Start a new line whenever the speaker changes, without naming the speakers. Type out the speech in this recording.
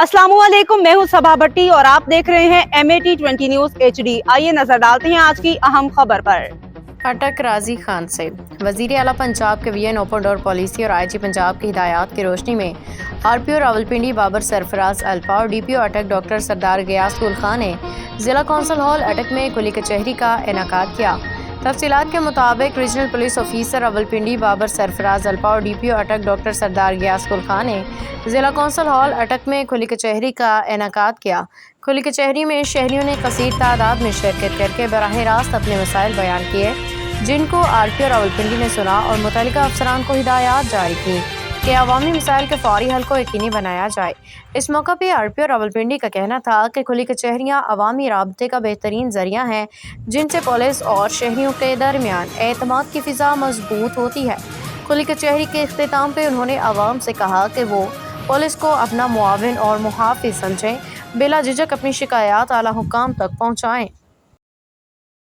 अस्सलामुअलैकुम, मैं हूं सबा भट्टी और आप देख रहे हैं MAT20 न्यूज HD। आइए नजर डालते हैं आज की अहम खबर पर।
अटक राजी खान से वजीर आला पंजाब के VN ओपन डोर पॉलिसी और IG पंजाब की हिदायत की रोशनी में RPO रावलपिंडी बाबर सरफराज अल्पा और DPO अटक डॉक्टर सरदार गयास गुल खान ने जिला कौंसल हॉल अटक में कुली कचहरी का इनेकाद किया। तफसीलात के मुताबिक regional police officer Rawalpindi Babar Sarfaraz अल्पा और DPO अटक डॉक्टर सरदार गयास गुल खान ने जिला कौंसल हॉल अटक में खुली कचहरी का इनेकाद किया। खुली कचहरी में शहरियों ने कसीर तादाद में शिरकत करके बराह रास्त अपने मसाइल बयान किए, जिनको RPO रावलपिंडी ने सुना और मुतल्लिका अफसरान को हिदायत जारी की कि अवामी मसाइल के फौरी हल को यकीनी बनाया जाए। इस मौका पर RPO रावलपिंडी का कहना था कि खुली कचहरियाँ अवामी राबते का बेहतरीन जरिया हैं, जिनसे पुलिस और शहरियों के दरमियान एतमाद की फ़िज़ा मजबूत होती है। खुली कचहरी के इख्तिताम पे उन्होंने आवाम से कहा कि वो पुलिस को अपना मुआविन और मुहाफ़िज़ समझें, बिला झिझक अपनी शिकायत आला हुक्काम तक पहुँचाएँ।